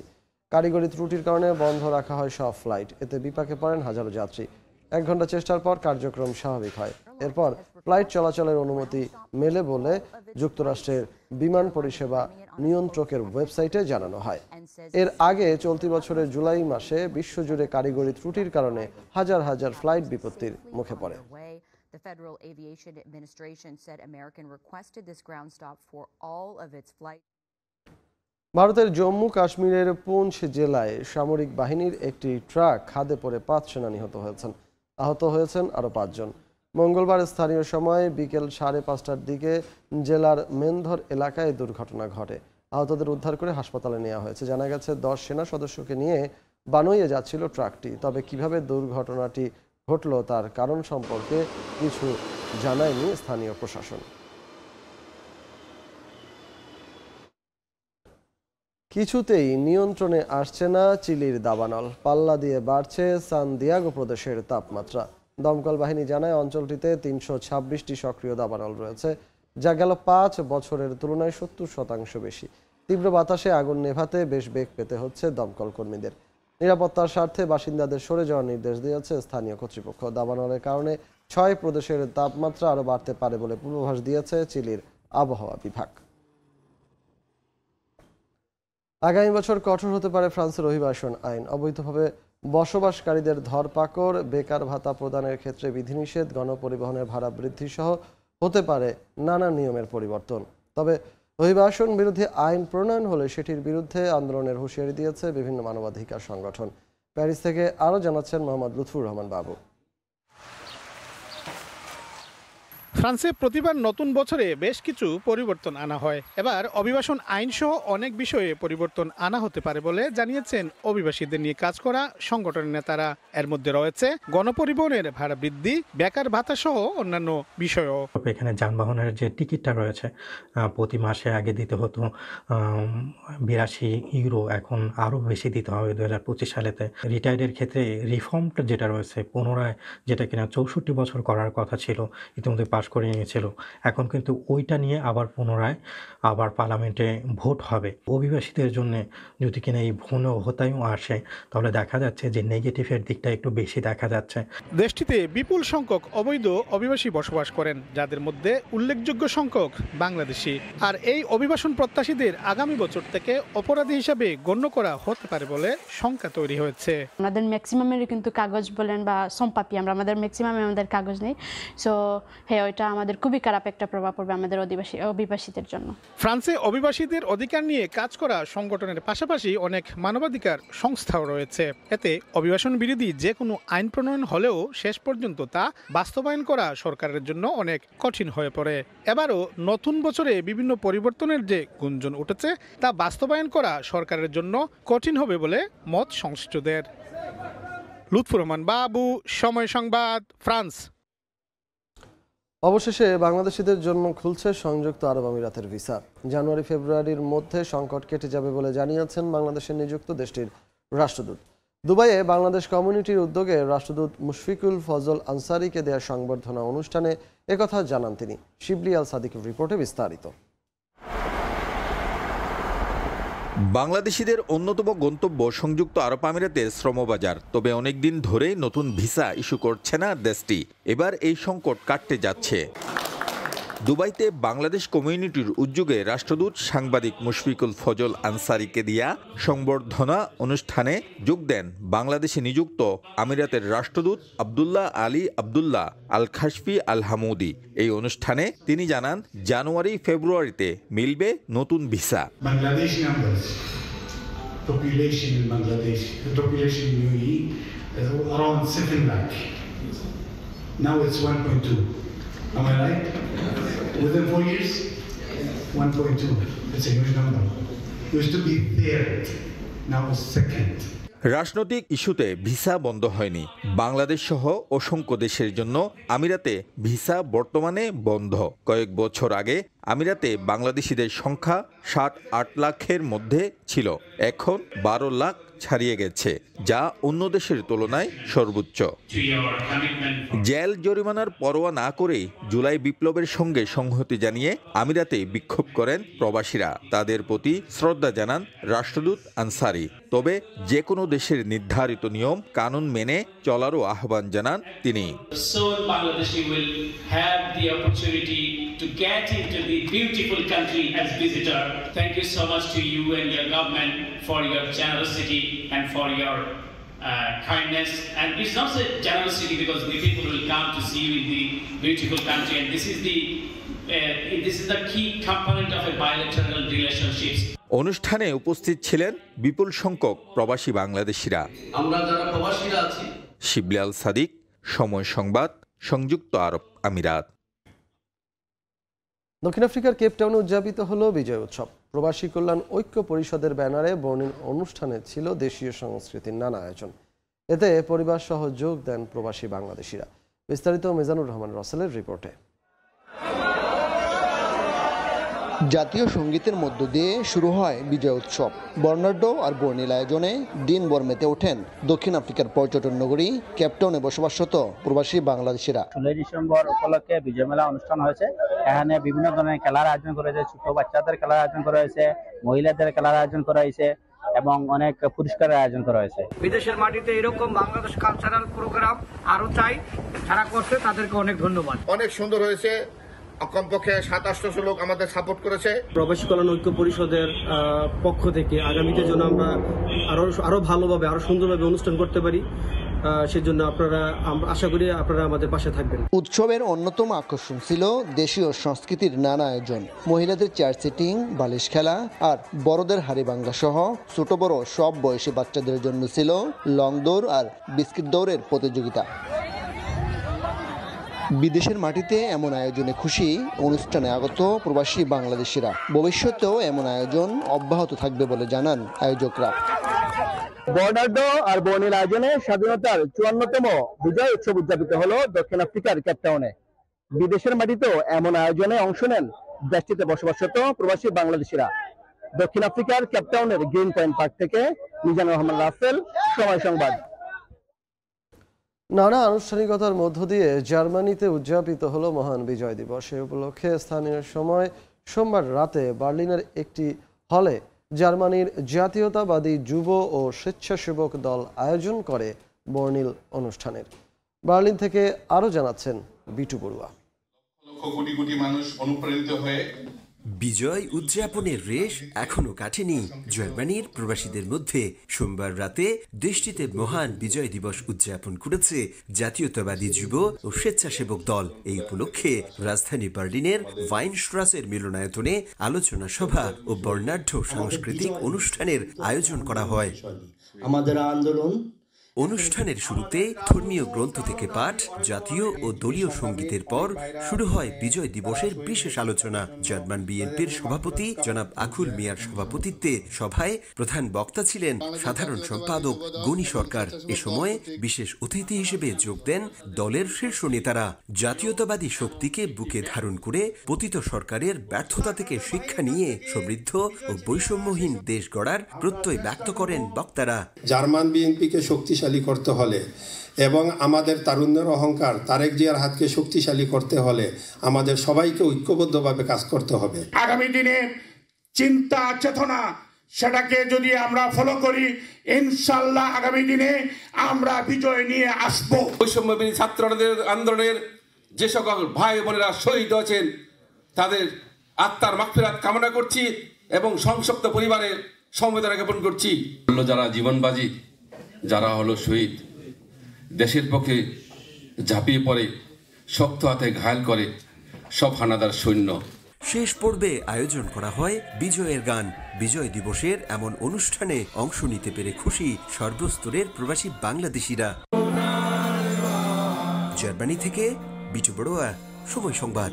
কারিগরি ত্রুটির কারণে বন্ধ রাখা হয় সব ফ্লাইট। এতে বিপাকে পড়েন হাজারো যাত্রী। 1 ঘন্টা চেষ্টার পর কার্যক্রম স্বাভাবিক হয়। এরপর ফ্লাইট চলাচলের অনুমতি মেলে বলে যুক্তরাষ্ট্রের বিমান পরিষেবা নিয়ন্ত্রকের ওয়েবসাইটে জানানো হয়। এর আগে চলতি বছরের জুলাই মাসে বিশ্বজুড়ে কারিগরি ত্রুটির কারণে হাজার হাজার ফ্লাইট বিপত্তির মুখে পড়ে। The Federal Aviation Administration said American requested this ground stop for all of its flights. ভারতের জম্মু কাশ্মীরের পুঞ্চ জেলায় সামরিক বাহিনীর একটি ট্রাক খাদে পড়ে 5 সেনা নিহত হয়েছেন। আহত হয়েছেন আরও 5 জন। মঙ্গলবার স্থানীয় সময় বিকেল 5:30টার দিকে জেলার মেনধর এলাকায় দুর্ঘটনা ঘটে। আহতদের উদ্ধার করে হাসপাতালে নেওয়া হয়েছে। জানা গেছে 10 সেনা সদস্যকে নিয়ে বানইয়ে যাচ্ছিল ট্রাকটি। তবে কিভাবে দুর্ঘটনাটি ঘটল তার কারণ সম্পর্কে কিছু জানায়নি স্থানীয় প্রশাসন। কিছুতেই নিয়ন্ত্রণে আসছে না চিলির দাবানল। পাল্লা দিয়ে বাড়ছে সান দিয়াগো প্রদেশের তাপমাত্রা। দমকল বাহিনী জানায় অঞ্চলটিতে 326টি সক্রিয় দাবানল রয়েছে, যা গেল 5 বছরের তুলনায় 70% বেশি। তীব্র বাতাসে আগুন নেভাতে বেশ বেগ পেতে হচ্ছে দমকল কর্মীদের। নিরাপত্তার স্বার্থে বাসিন্দাদের সরে যাওয়ার নির্দেশ দিয়েছে স্থানীয় কর্তৃপক্ষ। দাবানলের কারণে 6 প্রদেশের তাপমাত্রা আরও বাড়তে পারে বলে পূর্বাভাস দিয়েছে চিলির আবহাওয়া বিভাগ। আগামী বছর কঠোর হতে পারে ফ্রান্সের অভিবাসন আইন। অবৈধভাবে বসবাসকারীদের ধরপাকড়, বেকার ভাতা প্রদানের ক্ষেত্রে বিধিনিষেধ, গণপরিবহনের ভাড়া বৃদ্ধি সহ হতে পারে নানা নিয়মের পরিবর্তন। তবে অভিবাসন বিরোধী আইন প্রণয়ন হলে সেটির বিরুদ্ধে আন্দোলনের হুঁশিয়ারি দিয়েছে বিভিন্ন মানবাধিকার সংগঠন। প্যারিস থেকে আরও জানাচ্ছেন মোহাম্মদ লুৎফুর রহমান বাবু। ফ্রান্সে প্রতিবার নতুন বছরে বেশ কিছু পরিবর্তন আনা হয়। এবার অভিবাসন আইন সহ অনেক বিষয়ে পরিবর্তন আনা হতে পারে বলে জানিয়েছেন অভিবাসীদের নিয়ে কাজ করা সংগঠনের নেতারা। এর মধ্যে রয়েছে গণপরিবহনের ভাড়া বৃদ্ধি, বেকার ভাতা সহ অন্যান্য বিষয়ও। এখানে যানবাহনের যে টিকিটটা রয়েছে প্রতি মাসে আগে দিতে হতো 82 ইউরো, এখন আরও বেশি দিতে হবে 2025 সালেতে। রিটায়ার্ডের ক্ষেত্রে রিফর্মটা যেটা রয়েছে পুনরায়, যেটা কিনা 64 বছর করার কথা ছিল, ইতিমধ্যে পাশ করে নিয়েছিল, এখন কিন্তু ওইটা নিয়ে আবার পুনরায় পার্লামেন্টে ভোট হবে। অভিবাসীদের জন্য যদি কিনা এই ভুল হতায়ও আসে, তাহলে দেখা যাচ্ছে যে নেগেটিভের দিকটা একটু বেশি দেখা যাচ্ছে। দেশটিতে বিপুল সংখ্যক অবৈধ অভিবাসী বসবাস করেন, যাদের মধ্যে উল্লেখযোগ্য সংখ্যক বাংলাদেশি। আর এই অভিবাসন প্রত্যাশীদের আগামী বছর থেকে অপরাধী হিসাবে গণ্য করা হতে পারে বলে শঙ্কা তৈরি হয়েছে। আমাদের ম্যাক্সিমামের কিন্তু কাগজ বলেন বা সম্পাপি, আমাদের ম্যাক্সিমামে আমাদের কাগজ নেই। সো হ্যাঁ, এটা আমাদের খুবই খারাপ একটা প্রভাব পড়বে আমাদের অভিবাসীদের জন্য। ফ্রান্সে অভিবাসীদের অধিকার নিয়ে কাজ করা সংগঠনের পাশাপাশি অনেক মানবাধিকার সংস্থাও রয়েছে। এতে অভিবাসন বিরোধী যে কোনো আইন প্রণয়ন হলেও শেষ পর্যন্ত তা বাস্তবায়ন করা সরকারের জন্য অনেক কঠিন হয়ে পড়ে। এবারও নতুন বছরে বিভিন্ন পরিবর্তনের যে গুঞ্জন উঠেছে তা বাস্তবায়ন করা সরকারের জন্য কঠিন হবে বলে মত সংশ্লিষ্টদের। লুৎফুর রহমান বাবু, সময় সংবাদ, ফ্রান্স। অবশেষে বাংলাদেশিদের জন্য খুলছে সংযুক্ত আরব আমিরাতের ভিসা। জানুয়ারি ফেব্রুয়ারির মধ্যে সংকট কেটে যাবে বলে জানিয়েছেন বাংলাদেশে নিযুক্ত দেশটির রাষ্ট্রদূত। দুবাইয়ে বাংলাদেশ কমিউনিটির উদ্যোগে রাষ্ট্রদূত মুশফিকুল ফজল আনসারিকে দেয়া সংবর্ধনা অনুষ্ঠানে একথা জানান তিনি। শিবলি আল সাদিকের রিপোর্টে বিস্তারিত। বাংলাদেশিদের অন্যতম গন্তব্য সংযুক্ত আরব আমিরাতের শ্রমবাজার। তবে অনেকদিন ধরেই নতুন ভিসা ইস্যু করছে না দেশটি। এবার এই সংকট কাটতে যাচ্ছে। দুবাইতে বাংলাদেশ কমিউনিটির উদ্যোগে রাষ্ট্রদূত সাংবাদিক মুশফিকুল ফজল আনসারিকে দিয়া সংবর্ধনা অনুষ্ঠানে যোগ দেন বাংলাদেশে নিযুক্ত আমিরাতের রাষ্ট্রদূত আব্দুল্লাহ আলী আব্দুল্লাহ আল খাশফি আল হামুদি। এই অনুষ্ঠানে তিনি জানান, জানুয়ারি ফেব্রুয়ারিতে মিলবে নতুন visa. Am I right? Within 4 years, 1.2. It's a huge number. It used to be third, now it's second. রাজনৈতিক ইস্যুতে ভিসা বন্ধ হয়নি। বাংলাদেশ সহ অসংখ্য দেশের জন্য আমিরাতে ভিসা বর্তমানে বন্ধ। কয়েক বছর আগে আমিরাতে বাংলাদেশিদের সংখ্যা 7-8 লাখের মধ্যে ছিল, এখন 12 লাখ ছাড়িয়ে গেছে, যা অন্য দেশের তুলনায় সর্বোচ্চ। জেল জরিমানার পরোয়া না করেই জুলাই বিপ্লবের সঙ্গে সংহতি জানিয়ে আমিরাতে বিক্ষোভ করেন প্রবাসীরা। তাদের প্রতি শ্রদ্ধা জানান রাষ্ট্রদূত আনসারি। তবে যে কোনো দেশের নির্ধারিত নিয়ম কানুন মেনে চলারও আহ্বান জানান তিনি। To get into the beautiful country as visitor. Thank you so much to you and your government for your generosity and for your kindness. And it's not a generosity because the people will come to see you in the beautiful country, and this is the key component of a bilateral relationships. অনুষ্ঠানে উপস্থিত ছিলেন বিপুল সংখ্যক প্রবাসী বাংলাদেশিরা। আমরা যারা প্রবাসীরা আছি। শিবলি আল সাদিক, সময় সংবাদ, সংযুক্ত আরব আমিরাত। দক্ষিণ আফ্রিকার কেপটাউনে উদযাপিত হলো বিজয় উৎসব। প্রবাসী কল্যাণ ঐক্য পরিষদের ব্যানারে বর্ণিল অনুষ্ঠানে ছিল দেশীয় সংস্কৃতির নানা আয়োজন। এতে পরিবার সহ যোগ দেন প্রবাসী বাংলাদেশিরা। বিস্তারিত মিজানুর রহমান রসেলের রিপোর্টে। জাতীয় সঙ্গীতের মধ্য দিয়ে শুরু হয় বিজয় উৎসব। বর্ণাঢ্য আর বর্ণিল আয়োজনে দিনভর মেতে ওঠেন দক্ষিণ আফ্রিকার পর্যটন নগরী কেপটাউনে বসবাসরত প্রবাসী বাংলাদেশিরা। 16 ডিসেম্বর উপলক্ষে বিজয় মেলা অনুষ্ঠান হয়েছে। এখানে বিভিন্ন ধরনের খেলার আয়োজন করা হয়েছে, ছোট বাচ্চাদের খেলার আয়োজন করা হয়েছে, মহিলাদের খেলার আয়োজন করা হয়েছে এবং অনেক পুরস্কারের আয়োজন করা হয়েছে। বিদেশের মাটিতে এরকম বাংলাদেশ কালচারাল প্রোগ্রাম আরো চাই, যারা করছে তাদেরকে অনেক ধন্যবাদ। অনেক সুন্দর হয়েছে। কমপক্ষে 700-800 লোক আমাদের সাপোর্ট করেছে। প্রবাসী কল্যাণ ঐক্য পরিষদের পক্ষ থেকে আগামীতে যেন আমরা আরো ভালোভাবে আরো সুন্দরভাবে অনুষ্ঠান করতে পারি, সেজন্য আপনারা আশা করি আপনারা আমাদের পাশে থাকবেন। উৎসবের অন্যতম আকর্ষণ ছিল দেশীয় সংস্কৃতির নানা আয়োজন। মহিলাদের চেয়ার সিটিং, বালিশ খেলা আর বড়দের হাড়িভাঙ্গা সহ ছোট বড় সব বয়সী বাচ্চাদের জন্য ছিল লং দৌড় আর বিস্কিট দৌড়ের প্রতিযোগিতা। বিদেশের মাটিতে এমন আয়োজনে খুশি অনুষ্ঠানে আগত প্রবাসী বাংলাদেশিরা। ভবিষ্যতেও এমন আয়োজন অব্যাহত থাকবে বলে জানান আয়োজকরা। বর্ণাঢ্য আর বর্ণিল আয়োজনে স্বাধীনতার 54তম বিজয় উৎসব উদযাপিত হলো দক্ষিণ আফ্রিকার কেপটাউনে। বিদেশের মাটিতেও এমন আয়োজনে অংশ নেন দেশটিতে বসবাসরত প্রবাসী বাংলাদেশিরা। দক্ষিণ আফ্রিকার কেপটাউনের গ্রিন পয়েন্ট পার্ক থেকে মিজানুর রহমান রাসেল, সময় সংবাদ। নানা আনুষ্ঠানিকতার মধ্য দিয়ে জার্মানিতে উদযাপিত হলো মহান বিজয় দিবস। এ উপলক্ষে স্থানীয় সময় সোমবার রাতে বার্লিনের একটি হলে জার্মানির জাতীয়তাবাদী যুব ও স্বেচ্ছাসেবক দল আয়োজন করে বর্ণিল অনুষ্ঠানের। বার্লিন থেকে আরও জানাচ্ছেন বিটু বড়ুয়া। লক্ষ কোটি কোটি মানুষ অনুপ্রাণিত হয়ে বিজয় উদযাপনের রেশ এখনো কাটেনি জার্মানির প্রবাসীদের মধ্যে। সোমবার রাতে দেশটিতে মহান বিজয় দিবস উদযাপন করেছে জাতীয়তাবাদী যুব ও স্বেচ্ছাসেবক দল। এই উপলক্ষে রাজধানী বার্লিনের ভাইনস্ট্রাসের মিলনায়তনে আলোচনা সভা ও বর্ণাঢ্য সাংস্কৃতিক অনুষ্ঠানের আয়োজন করা হয়। আমাদের আন্দোলন অনুষ্ঠানের শুরুতে ধর্মীয় গ্রন্থ থেকে পাঠ, জাতীয় ও দলীয় সঙ্গীতের পর শুরু হয় বিজয় দিবসের বিশেষ আলোচনা। জার্মান বিএনপির সভাপতি জনাব আকুল মিয়ার সভাপতিত্বে সভায় প্রধান বক্তা ছিলেন সাধারণ সম্পাদক গনি সরকার। এ সময় বিশেষ অতিথি হিসেবে যোগ দেন দলের শীর্ষ নেতারা। জাতীয়তাবাদী শক্তিকে বুকে ধারণ করে পতিত সরকারের ব্যর্থতা থেকে শিক্ষা নিয়ে সমৃদ্ধ ও বৈষম্যহীন দেশ গড়ার প্রত্যয় ব্যক্ত করেন বক্তারা। জার্মান বিএনপিকে শক্তিশালী করতে হলে এবং আমাদের তারুণ্যের অহংকার তারেক জিয়ার হাতকে শক্তিশালী করতে হলে আমাদের সবাইকে ঐক্যবদ্ধভাবে কাজ করতে হবে। আগামী দিনে চিন্তা চেতনা সেটাকে যদি আমরা ফলো করি, ইনশাল্লাহ আগামী দিনে আমরা বিজয় নিয়ে আসব। বৈষম্যবিরোধী ছাত্রদের আন্দোলনের যে সকল ভাই বোনেরা শহীদ হয়েছেন তাদের আত্মার মাগফিরাত কামনা করছি এবং সংসপ্ত পরিবারের সমবেদনা জ্ঞাপন করছি। যারা জীবনবাজি, যারা হলো শহীদ, দেশের পক্ষে ঝাঁপিয়ে পড়ে, শক্ত হাতে ঘায়েল করে সব হানাদার সৈন্য। শেষ পর্বে আয়োজন করা হয় বিজয়ের গান। বিজয় দিবসের এমন অনুষ্ঠানে অংশ নিতে পেরে খুশি সর্বস্তরের প্রবাসী বাংলাদেশিরা। জার্মানি থেকে বিটু বড়ুয়া, সময় সংবাদ।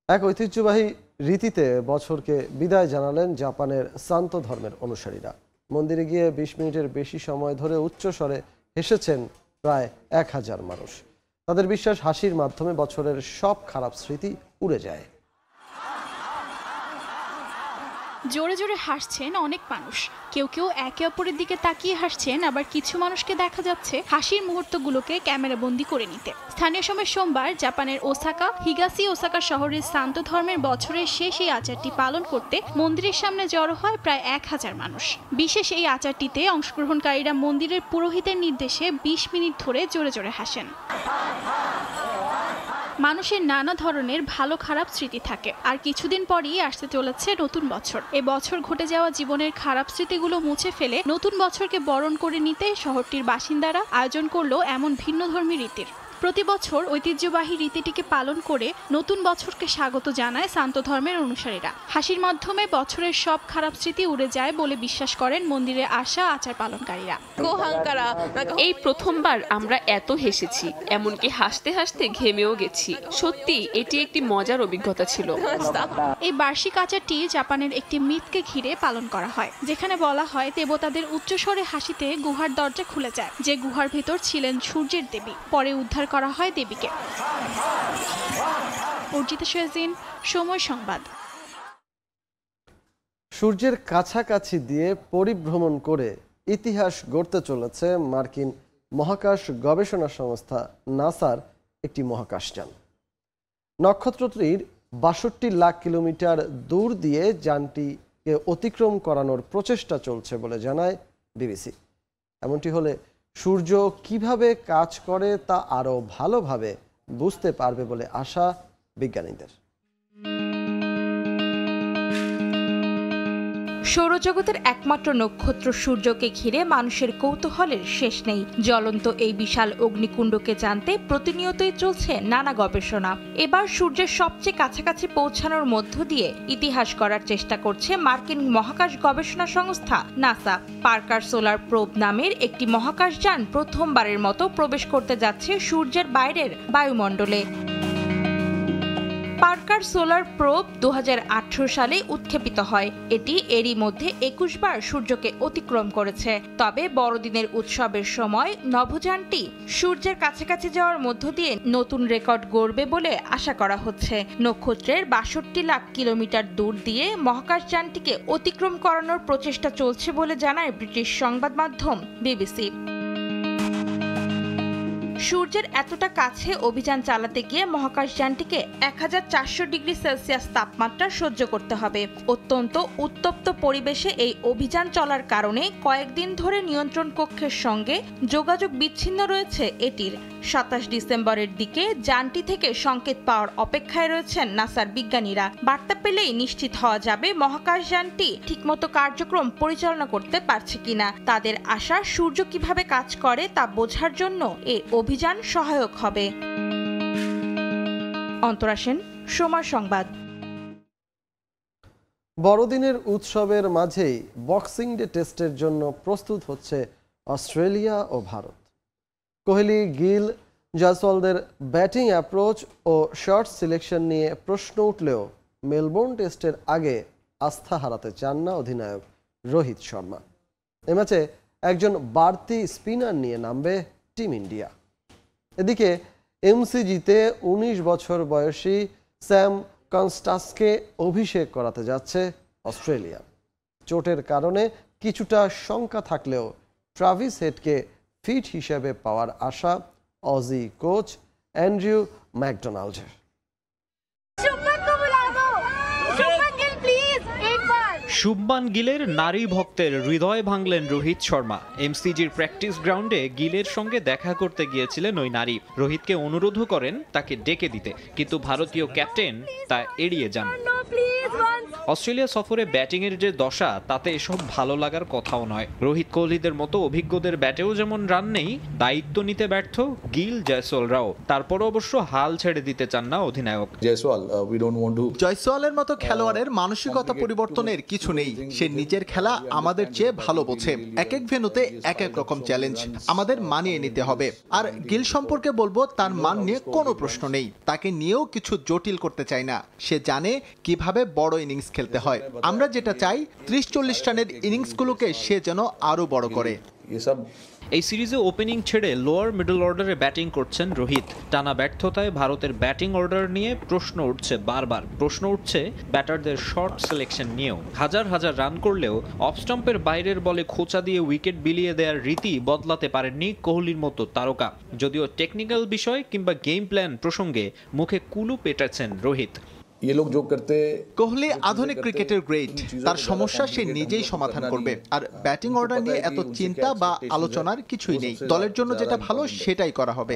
এক ঐতিহ্যবাহী রীতিতে বছরকে বিদায় জানালেন জাপানের শান্ত ধর্মের অনুসারীরা। মন্দিরে গিয়ে 20 মিনিটের বেশি সময় ধরে উচ্চস্বরে হেসেছেন প্রায় 1000 মানুষ। তাদের বিশ্বাস, হাসির মাধ্যমে বছরের সব খারাপ স্মৃতি উড়ে যায়। জোরে জোরে হাসছেন অনেক মানুষ। কেউ কেউ একে অপরের দিকে তাকিয়ে হাসছেন, আবার কিছু মানুষকে দেখা যাচ্ছে হাসির মুহূর্তগুলোকে ক্যামেরাবন্দি করে নিতে। স্থানীয় সময় সোমবার জাপানের ওসাকা, হিগাসি ওসাকা শহরের শান্ত ধর্মের বছরের শেষ এই আচারটি পালন করতে মন্দিরের সামনে জড়ো হয় প্রায় 1000 মানুষ। বিশেষ এই আচারটিতে অংশগ্রহণকারীরা মন্দিরের পুরোহিতের নির্দেশে 20 মিনিট ধরে জোরে জোরে হাসেন। মানুষের নানা ধরনের ভালো খারাপ স্মৃতি থাকে, আর কিছুদিন পরই আসতে চলেছে নতুন বছর। এ বছর ঘটে যাওয়া জীবনের খারাপ স্মৃতিগুলো মুছে ফেলে নতুন বছরকে বরণ করে নিতে শহরটির বাসিন্দারা আয়োজন করলো এমন ভিন্নধর্মী রীতির। প্রতি বছর ঐতিহ্যবাহী রীতিটিকে পালন করে নতুন বছরকে স্বাগত জানায় শান্ত ধর্মের অনুসারীরা। হাসির মাধ্যমে বছরের সব খারাপ স্মৃতি উড়ে যায় বলে বিশ্বাস করেন মন্দিরে আসা আচার পালনকারীরা। এই প্রথমবার আমরা এত হেসেছি, এমনকি হাসতে হাসতে ঘেমেও গেছি। সত্যি এটি একটি মজার অভিজ্ঞতা ছিল। এই বার্ষিক আচারটি জাপানের একটি মিথকে ঘিরে পালন করা হয়, যেখানে বলা হয় দেবতাদের উচ্চস্বরে হাসিতে গুহার দরজা খুলে যায়। যে গুহার ভেতর ছিলেন সূর্যের দেবী, পরে উদ্ধার করা হয় দেবীকে। অর্জিতা শেহজিন, সময় সংবাদ। সূর্যের কাছাকাছি দিয়ে পরিভ্রমণ করে ইতিহাস গড়তে চলেছে মার্কিন মহাকাশ গবেষণা সংস্থা নাসার একটি মহাকাশযান। নক্ষত্রটির 62 লাখ কিলোমিটার দূর দিয়ে যানটিকে অতিক্রম করানোর প্রচেষ্টা চলছে বলে জানায় বিবিসি। এমনটি হলে সূর্য কিভাবে কাজ করে তা আরও ভালোভাবে বুঝতে পারবে বলে আশা বিজ্ঞানীদের। সৌরজগতের একমাত্র নক্ষত্র সূর্যকে ঘিরে মানুষের কৌতূহলের শেষ নেই। জ্বলন্ত এই বিশাল অগ্নিকুণ্ডকে জানতে প্রতিনিয়তই চলছে নানা গবেষণা। এবার সূর্যের সবচেয়ে কাছাকাছি পৌঁছানোর মধ্য দিয়ে ইতিহাস করার চেষ্টা করছে মার্কিন মহাকাশ গবেষণা সংস্থা নাসা। পার্কার সোলার প্রোব নামের একটি মহাকাশযান প্রথমবারের মতো প্রবেশ করতে যাচ্ছে সূর্যের বাইরের বায়ুমণ্ডলে। পার্কার সোলার প্রোব 2018 সালে উৎক্ষেপিত হয়। এটি এরই মধ্যে 21 বার সূর্যকে অতিক্রম করেছে। তবে বড়দিনের উৎসবের সময় নভোযানটি সূর্যের কাছাকাছি যাওয়ার মধ্য দিয়ে নতুন রেকর্ড গড়বে বলে আশা করা হচ্ছে। নক্ষত্রের 62 লাখ কিলোমিটার দূর দিয়ে মহাকাশযানটিকে অতিক্রম করানোর প্রচেষ্টা চলছে বলে জানায় ব্রিটিশ সংবাদ মাধ্যম বিবিসি। সূর্যের এতটা কাছে অভিযান চালাতে গিয়ে মহাকাশযানটিকে 1400 ডিগ্রি সেলসিয়াস তাপমাত্রা সহ্য করতে হবে। অত্যন্ত উত্তপ্ত পরিবেশে এই অভিযান চলার কারণে কয়েকদিন ধরে নিয়ন্ত্রণ কক্ষের সঙ্গে যোগাযোগ বিচ্ছিন্ন রয়েছে এটির। 27 ডিসেম্বরের দিকে যানটি থেকে সংকেত পাওয়ার অপেক্ষায় রয়েছেন নাসার বিজ্ঞানীরা। বার্তা পেলেই নিশ্চিত হওয়া যাবে মহাকাশযানটি ঠিকমতো কার্যক্রম পরিচালনা করতে পারছে কিনা। তাদের আশা সূর্য কিভাবে কাজ করে তা বোঝার জন্য এই অভিযান সহায়ক হবে। অন্তরা সেন, সময় সংবাদ। বড়দিনের উৎসবের মাঝেই বক্সিং ডে টেস্টের জন্য প্রস্তুত হচ্ছে অস্ট্রেলিয়া ও ভারত। কোহলি, গিল, জয়সওয়ালদের ব্যাটিং অ্যাপ্রোচ ও শট সিলেকশন নিয়ে প্রশ্ন উঠলেও মেলবোর্ন টেস্টের আগে আস্থা হারাতে চান না অধিনায়ক রোহিত শর্মা। এ ম্যাচে একজন বাড়তি স্পিনার নিয়ে নামবে টিম ইন্ডিয়া। এদিকে এমসিজিতে 19 বছর বয়সী স্যাম কনস্টাসকে অভিষেক করাতে যাচ্ছে অস্ট্রেলিয়া। চোটের কারণে কিছুটা শঙ্কা থাকলেও ট্রাভিস হেডকে ফিট হিসেবে পাওয়ার আশা অজি কোচ অ্যান্ড্রিউ ম্যাকডোনাল্ডের। শুভমান গিলের নারী ভক্তের হৃদয় ভাঙলেন রোহিত শর্মা। এমসিজির প্র্যাকটিস গ্রাউন্ডে গিলের সঙ্গে দেখা করতে গিয়েছিলেন ওই নারী। রোহিতকে অনুরোধও করেন তাকে ডেকে দিতে, কিন্তু ভারতীয় ক্যাপ্টেন তা এড়িয়ে যান। অস্ট্রেলিয়া সফরে ব্যাটিংয়ের যে দশা, তাতে এসব ভালো লাগার কথাও নয়। রোহিত, কোহলিদের মতো অভিজ্ঞদের ব্যাটেও যেমন রান নেই, দায়িত্ব নিতে ব্যর্থ গিল, জয়সওয়ালরাও। তারপর অবশ্য হাল ছেড়ে দিতে চান না অধিনায়ক। জয়সওয়ালের মতো খেলোয়াড়ের মানসিকতা পরিবর্তনের কিছু নেই। সে নিজের খেলা আমাদের চেয়ে ভালো বোঝে। এক এক ভেন্যুতে এক এক রকম চ্যালেঞ্জ, আমাদের মানিয়ে নিতে হবে। আর গিল সম্পর্কে বলবো, তার মান নিয়ে কোনো প্রশ্ন নেই। তাকে নিয়েও কিছু জটিল করতে চাই না। সে জানে কিভাবে বড় ইনিংস খেলতে হয়। আমরা যেটা চাই 30-40 রানের ইনিংসগুলোকে সে যেন আরো বড় করে। এই সিরিজে ওপেনিং ছেড়ে লোয়ার মিডল অর্ডারে ব্যাটিং করছেন রোহিত। টানা ব্যর্থতায় ভারতের ব্যাটিং অর্ডার নিয়ে প্রশ্ন উঠছে বারবার। প্রশ্ন উঠছে ব্যাটারদের শর্ট সিলেকশন নিয়েও। হাজার হাজার রান করলেও অফ স্টাম্পের বাইরের বলে খোঁচা দিয়ে উইকেট বিলিয়ে দেওয়ার রীতি বদলাতে পারেননি কোহলির মতো তারকা। যদিও টেকনিক্যাল বিষয় কিংবা গেম প্ল্যান প্রসঙ্গে মুখে কুলুপ এঁটেছেন রোহিত। কোহলি আধুনিক ক্রিকেটের গ্রেট। তার সমস্যা সে নিজেই সমাধান করবে। আর ব্যাটিং অর্ডার নিয়ে এত চিন্তা বা আলোচনার কিছুই নেই। দলের জন্য যেটা ভালো সেটাই করা হবে।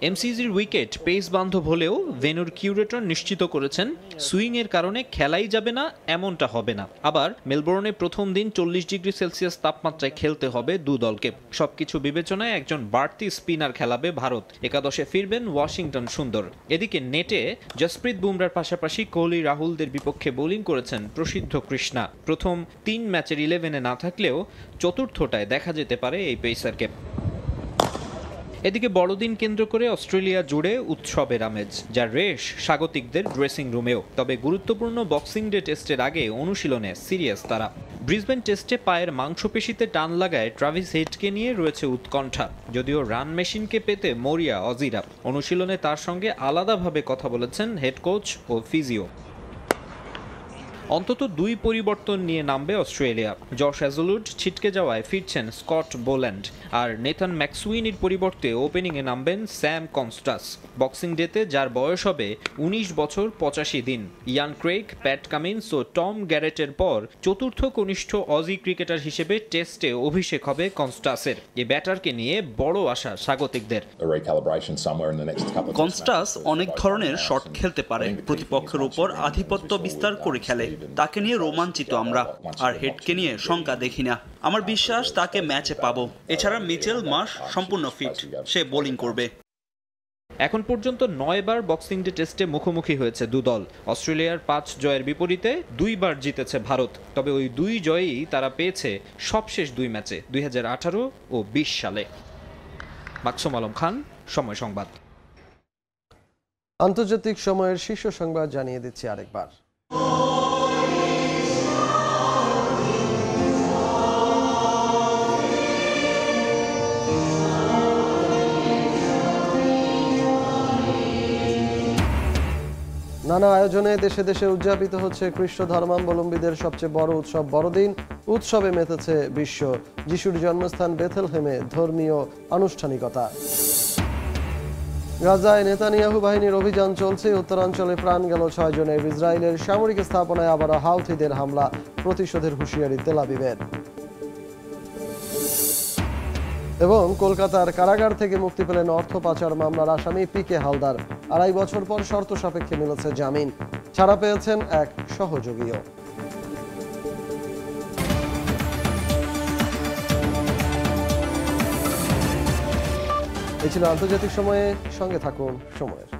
এমসিজির উইকেট পেস বান্ধব হলেও ভেন্যুর কিউরেটর নিশ্চিত করেছেন সুইং এর কারণে খেলাই যাবে না, এমনটা হবে না। আবার মেলবোর্নে প্রথম দিন 40 ডিগ্রি সেলসিয়াস তাপমাত্রায় খেলতে হবে দু দলকে। সবকিছু বিবেচনায় একজন বাড়তি স্পিনার খেলাবে ভারত। একাদশে ফিরবেন ওয়াশিংটন সুন্দর। এদিকে নেটে জসপ্রীত বুমরার পাশাপাশি কোহলি, রাহুলদের বিপক্ষে বোলিং করেছেন প্রসিদ্ধ কৃষ্ণা। প্রথম 3 ম্যাচের 11-এ না থাকলেও চতুর্থটায় দেখা যেতে পারে এই পেসারকে। এদিকে বড়দিন কেন্দ্র করে অস্ট্রেলিয়া জুড়ে উৎসবের আমেজ, যার রেশ স্বাগতিকদের ড্রেসিং রুমেও। তবে গুরুত্বপূর্ণ বক্সিং ডে টেস্টের আগে অনুশীলনে সিরিয়াস তারা। ব্রিসবেন টেস্টে পায়ের মাংসপেশিতে টান লাগায় ট্রাভিস হেডকে নিয়ে রয়েছে উৎকণ্ঠা। যদিও রান মেশিনকে পেতে মরিয়া অজিরা। অনুশীলনে তার সঙ্গে আলাদাভাবে কথা বলেছেন হেড কোচ ও ফিজিও। অন্তত 2 পরিবর্তন নিয়ে নামবে অস্ট্রেলিয়া। জশ হ্যাজলউড ছিটকে যাওয়ায় ফিরছেন স্কট বোল্যান্ড, আর নেথান ম্যাকসুইনির পরিবর্তে ওপেনিংয়ে নামবেন স্যাম কনস্টাস। বক্সিং ডেতে যার বয়স হবে 19 বছর 85 দিন। ইয়ান ক্রেইগ, প্যাট কামিন্স ও টম গ্যারেটের পর চতুর্থ কনিষ্ঠ অজি ক্রিকেটার হিসেবে টেস্টে অভিষেক হবে কনস্টাসের। এই ব্যাটারকে নিয়ে বড় আশা স্বাগতিকদের। কনস্টাস অনেক ধরনের শট খেলতে পারে, প্রতিপক্ষের উপর আধিপত্য বিস্তার করে খেলে। তাকে নিয়ে রোমাঞ্চিত আমরা। আর হেডকে নিয়ে শঙ্কা দেখি না। আমার বিশ্বাস তাকে ম্যাচে পাবো। এছাড়া মিচেল মার্শ সম্পূর্ণ ফিট, সে বোলিং করবে। এখন পর্যন্ত 9 বার বক্সিং ডে টেস্টে মুখোমুখি হয়েছে দু দল। অস্ট্রেলিয়ার 5 জয়ের বিপরীতে 2 বার জিতেছে ভারত। তবে ওই 2 জয়ই তারা পেয়েছে সবশেষ 2 ম্যাচে 2018 ও 20 সালে। মাকসুম আলম খান, সময় সংবাদ। আন্তর্জাতিক সময়ের শীর্ষ সংবাদ জানিয়ে দিচ্ছি আরেকবার। নানা আয়োজনে দেশে দেশে উদযাপিত হচ্ছে খ্রিস্ট ধর্মাবলম্বীদের সবচেয়ে বড় উৎসব বড়দিন। উৎসবে মেতেছে বিশ্ব। যিশুর জন্মস্থান বেথলহেমে ধর্মীয় আনুষ্ঠানিকতা। গাজায় নেতানিয়াহু বাহিনীর অভিযান চলছে। উত্তরাঞ্চলে প্রাণ গেল 6 জনের। ইসরায়েলের সামরিক স্থাপনায় আবারও হাউথিদের হামলা, প্রতিশোধের হুঁশিয়ারি তেল আবিবের। এবং কলকাতার কারাগার থেকে মুক্তি পেলেন অর্থ পাচার মামলার আসামি পিকে হালদার। 2.5 বছর পর শর্ত সাপেক্ষে মিলেছে জামিন, ছাড়া পেয়েছেন এক সহযোগীও। এই ছিল আন্তর্জাতিক সময়ে, সঙ্গে থাকুন সময়ের।